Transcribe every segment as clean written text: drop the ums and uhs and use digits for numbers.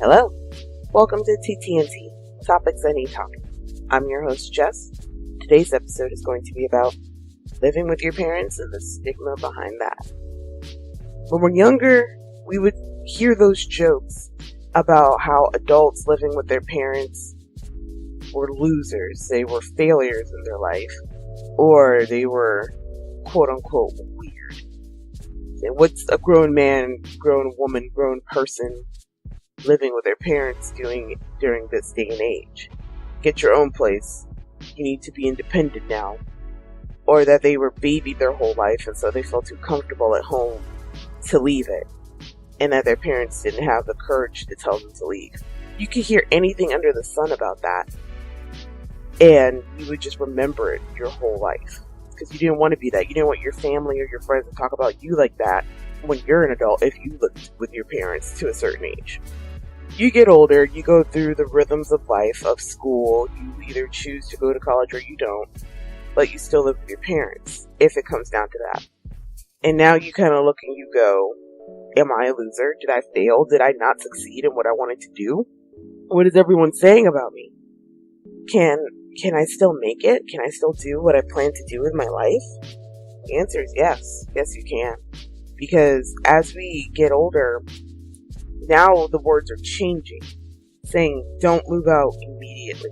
Hello, welcome to TTNT, Topics I Need Talking. I'm your host, Jess. Today's episode is going to be about living with your parents and the stigma behind that. When we're younger, we would hear those jokes about how adults living with their parents were losers, they were failures in their life, or they were quote-unquote weird. And what's a grown man, grown woman, grown person living with their parents doing during this day and age? Get your own place. You need to be independent now. Or that they were babied their whole life and so they felt too comfortable at home to leave it. And that their parents didn't have the courage to tell them to leave. You could hear anything under the sun about that. And you would just remember it your whole life. Because you didn't want to be that. You didn't want your family or your friends to talk about you like that when you're an adult if you lived with your parents to a certain age. You get older, you go through the rhythms of life, of school, you either choose to go to college or you don't, but you still live with your parents, if it comes down to that. And now you kind of look and you go, am I a loser? Did I fail? Did I not succeed in what I wanted to do? What is everyone saying about me? Can I still make it? Can I still do what I plan to do with my life? The answer is yes. Yes, you can. Because as we get older, now the words are changing, saying don't move out immediately.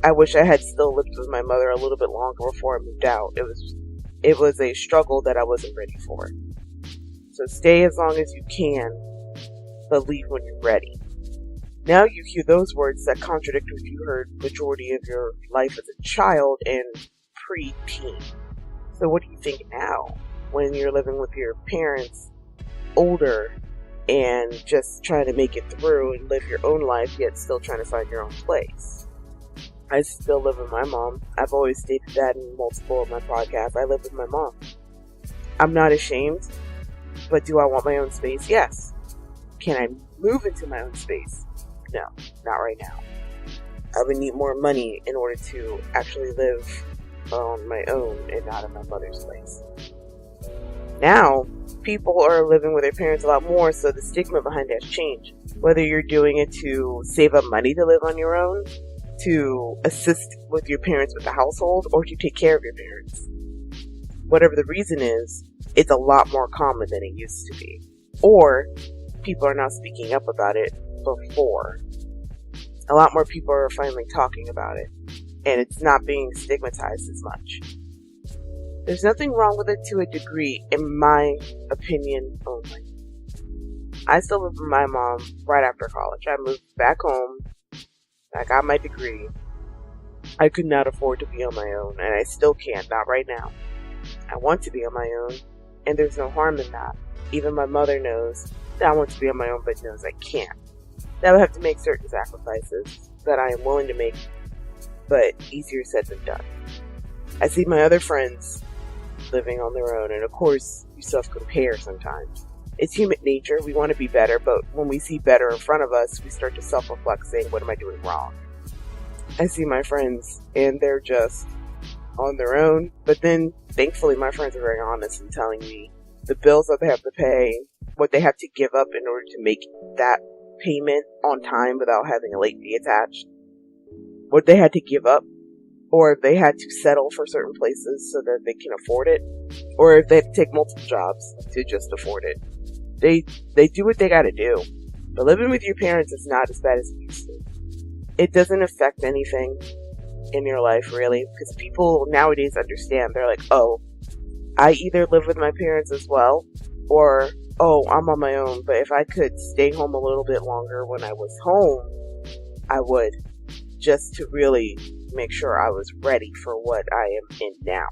I wish I had still lived with my mother a little bit longer before I moved out. It was a struggle that I wasn't ready for. So stay as long as you can, but leave when you're ready. Now you hear those words that contradict what you heard majority of your life as a child and pre-teen. So what do you think now when you're living with your parents, older, and just trying to make it through and live your own life, yet still trying to find your own place? I still live with my mom. I've always stated that in multiple of my podcasts. I live with my mom. I'm not ashamed, but do I want my own space? Yes. Can I move into my own space? No, not right now. I would need more money in order to actually live on my own and not in my mother's place. Now, people are living with their parents a lot more, so the stigma behind it has changed. Whether you're doing it to save up money to live on your own, to assist with your parents with the household, or to take care of your parents. Whatever the reason is, it's a lot more common than it used to be. Or, people are now speaking up about it before. A lot more people are finally talking about it, and it's not being stigmatized as much. There's nothing wrong with it to a degree, in my opinion only. I still live with my mom right after college. I moved back home. I got my degree. I could not afford to be on my own, and I still can't, not right now. I want to be on my own, and there's no harm in that. Even my mother knows that I want to be on my own, but knows I can't. That I would have to make certain sacrifices that I am willing to make, but easier said than done. I see my other friends living on their own, and of course, you self-compare sometimes. It's human nature, we want to be better, but when we see better in front of us, we start to self-reflect saying, what am I doing wrong? I see my friends, and they're just on their own, but then, thankfully, my friends are very honest in telling me the bills that they have to pay, what they have to give up in order to make that payment on time without having a late fee attached, what they had to give up, or if they had to settle for certain places so that they can afford it, or if they have to take multiple jobs to just afford it. They do what they gotta do. But living with your parents is not as bad as it used to. It doesn't affect anything in your life, really, because people nowadays understand. They're like, oh, I either live with my parents as well, or, oh, I'm on my own, but if I could stay home a little bit longer when I was home, I would, just to really make sure I was ready for what I am in now.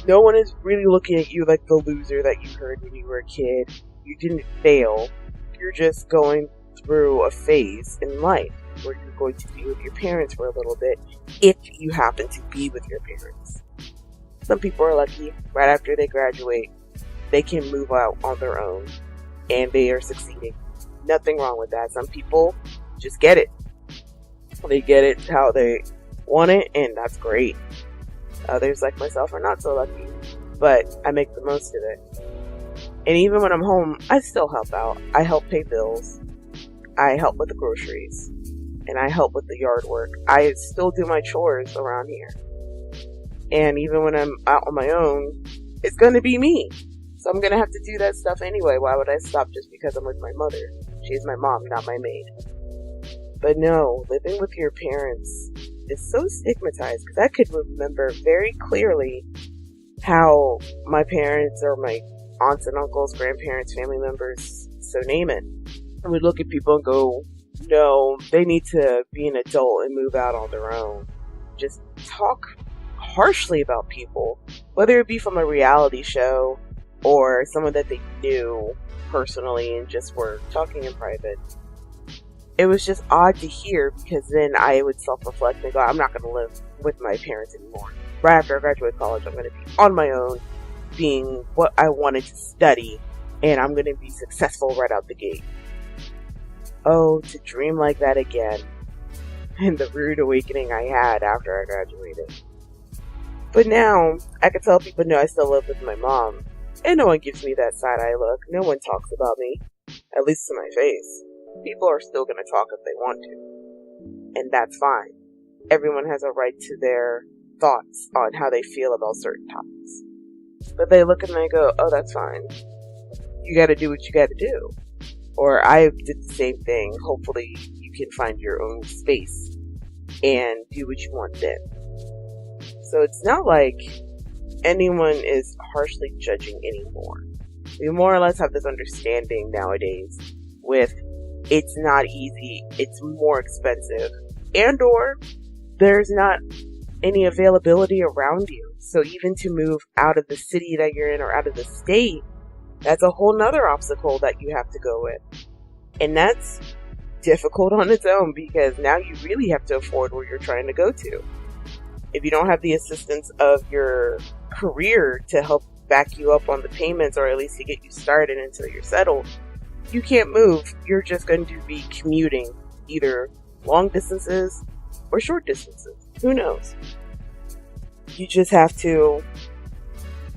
No one is really looking at you like the loser that you heard when you were a kid. You didn't fail. You're just going through a phase in life where you're going to be with your parents for a little bit, if you happen to be with your parents. Some people are lucky. Right after they graduate, they can move out on their own, and they are succeeding. Nothing wrong with that. Some people just get it. They get it how they want it, and that's great. Others, like myself, are not so lucky, but I make the most of it. And even when I'm home, I still help out. I help pay bills. I help with the groceries, and I help with the yard work. I still do my chores around here. And even when I'm out on my own, it's going to be me. So I'm going to have to do that stuff anyway. Why would I stop just because I'm with my mother? She's my mom, not my maid. But no, living with your parents is so stigmatized, because I could remember very clearly how my parents or my aunts and uncles, grandparents, family members, so name it, would look at people and go, no, they need to be an adult and move out on their own. Just talk harshly about people, whether it be from a reality show or someone that they knew personally and just were talking in private. It was just odd to hear, because then I would self-reflect and go, I'm not going to live with my parents anymore. Right after I graduate college, I'm going to be on my own, being what I wanted to study, and I'm going to be successful right out the gate. Oh, to dream like that again, and the rude awakening I had after I graduated. But now, I can tell people, no, I still live with my mom, and no one gives me that side-eye look. No one talks about me, at least to my face. People are still going to talk if they want to, and that's fine. Everyone has a right to their thoughts on how they feel about certain topics. But they look and they go, oh, that's fine. You got to do what you got to do. Or I did the same thing. Hopefully you can find your own space and do what you want then. So it's not like anyone is harshly judging anymore. We more or less have this understanding nowadays with it's not easy, it's more expensive, and or there's not any availability around you. So even to move out of the city that you're in or out of the state, that's a whole nother obstacle that you have to go with. And that's difficult on its own, because now you really have to afford where you're trying to go to. If you don't have the assistance of your career to help back you up on the payments, or at least to get you started until you're settled, you can't move. You're just going to be commuting either long distances or short distances. Who knows? You just have to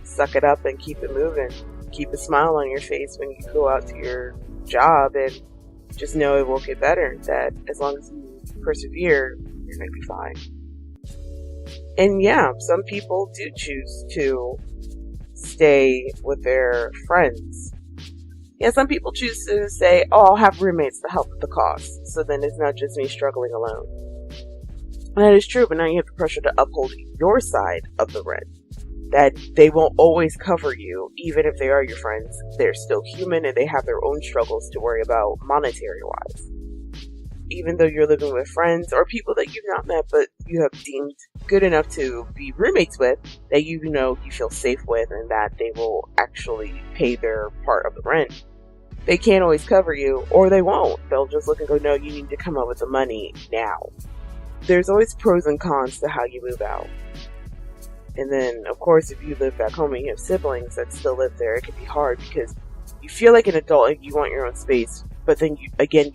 suck it up and keep it moving. Keep a smile on your face when you go out to your job, and just know it will get better. That as long as you persevere, you're going to be fine. And yeah, some people do choose to stay with their friends. Yeah, some people choose to say, oh, I'll have roommates to help with the cost, so then it's not just me struggling alone. And that is true, but now you have the pressure to uphold your side of the rent. That they won't always cover you, even if they are your friends. They're still human, and they have their own struggles to worry about monetary-wise. Even though you're living with friends or people that you've not met, but you have deemed good enough to be roommates with, that you know you feel safe with, and that they will actually pay their part of the rent. They can't always cover you, or they won't. They'll just look and go, no, you need to come up with the money now. There's always pros and cons to how you move out. And then, of course, if you live back home and you have siblings that still live there, it can be hard, because you feel like an adult and you want your own space, but then you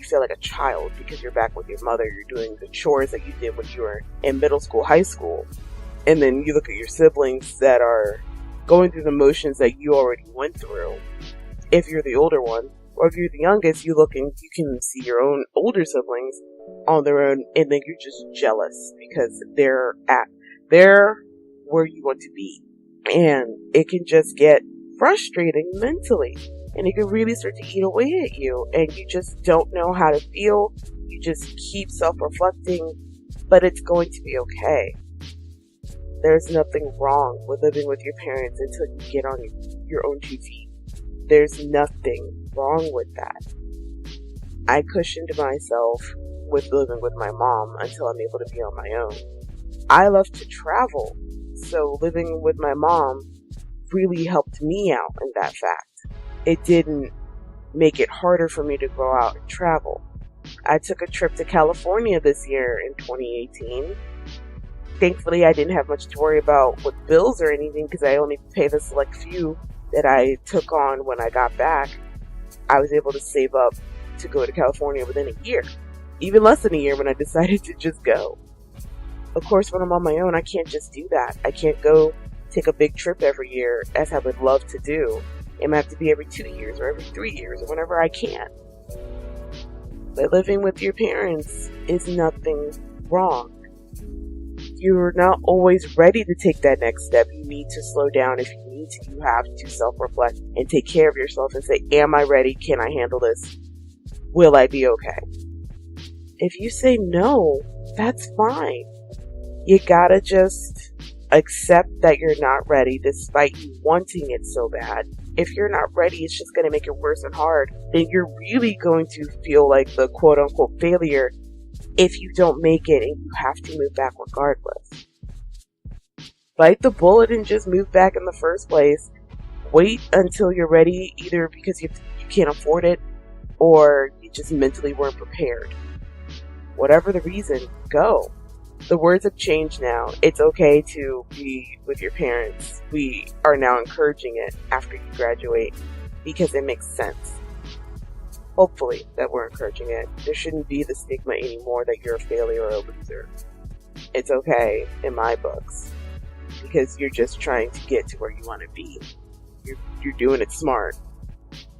feel like a child because you're back with your mother. You're doing the chores that you did when you were in middle school, high school. And then you look at your siblings that are going through the motions that you already went through. If you're the older one, or if you're the youngest, you look and you can see your own older siblings on their own, and then you're just jealous because they're where you want to be. And it can just get frustrating mentally. And it can really start to eat away at you. And you just don't know how to feel. You just keep self-reflecting. But it's going to be okay. There's nothing wrong with living with your parents until you get on your own 2 feet. There's nothing wrong with that. I cushioned myself with living with my mom until I'm able to be on my own. I love to travel. So living with my mom really helped me out in that fact. It didn't make it harder for me to go out and travel. I took a trip to California this year in 2018. Thankfully, I didn't have much to worry about with bills or anything, because I only pay the select few that I took on when I got back. I was able to save up to go to California within a year. Even less than a year when I decided to just go. Of course, when I'm on my own, I can't just do that. I can't go take a big trip every year, as I would love to do. It might have to be every 2 years or every 3 years or whenever I can. that living with your parents is nothing wrong. You're not always ready to take that next step. You need to slow down. If you need to, you have to self-reflect and take care of yourself and say, am I ready? Can I handle this? Will I be okay? If you say no, that's fine. You gotta just accept that you're not ready despite you wanting it so bad. If you're not ready, it's just gonna make it worse and hard. Then you're really going to feel like the quote-unquote failure if you don't make it and you have to move back regardless. Bite the bullet and just move back in the first place. Wait until you're ready, either because you can't afford it or you just mentally weren't prepared. Whatever the reason, go. The words have changed now. It's okay to be with your parents. We are now encouraging it after you graduate because it makes sense. Hopefully that we're encouraging it. There shouldn't be the stigma anymore that you're a failure or a loser. It's okay in my books because you're just trying to get to where you want to be. You're doing it smart.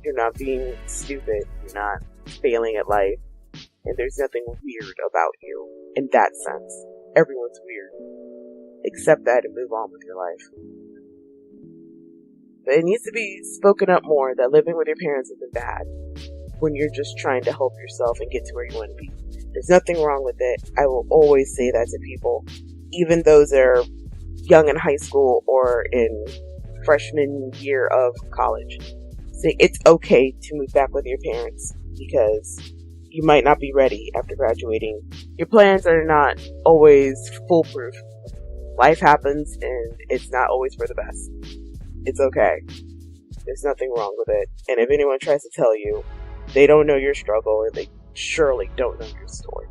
You're not being stupid. You're not failing at life. And there's nothing weird about you in that sense. Everyone's weird. Accept that and move on with your life. But it needs to be spoken up more that living with your parents isn't bad when you're just trying to help yourself and get to where you want to be. There's nothing wrong with it. I will always say that to people, even those that are young in high school or in freshman year of college. Say it's okay to move back with your parents because you might not be ready after graduating. Your plans are not always foolproof. Life happens and it's not always for the best. It's okay. There's nothing wrong with it. And if anyone tries to tell you, they don't know your struggle and they surely don't know your story.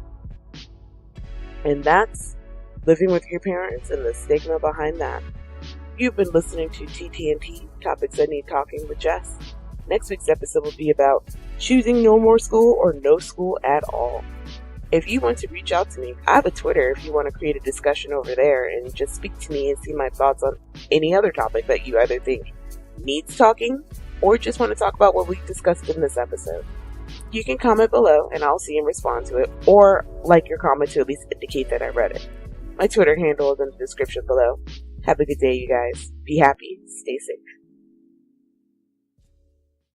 And that's living with your parents and the stigma behind that. You've been listening to TTNT, Topics That Need Talking with Jess. Next week's episode will be about choosing no more school or no school at all. If you want to reach out to me, I have a Twitter if you want to create a discussion over there and just speak to me and see my thoughts on any other topic that you either think needs talking or just want to talk about what we discussed in this episode. You can comment below and I'll see and respond to it, or like your comment to at least indicate that I read it. My Twitter handle is in the description below. Have a good day, you guys. Be happy. Stay safe.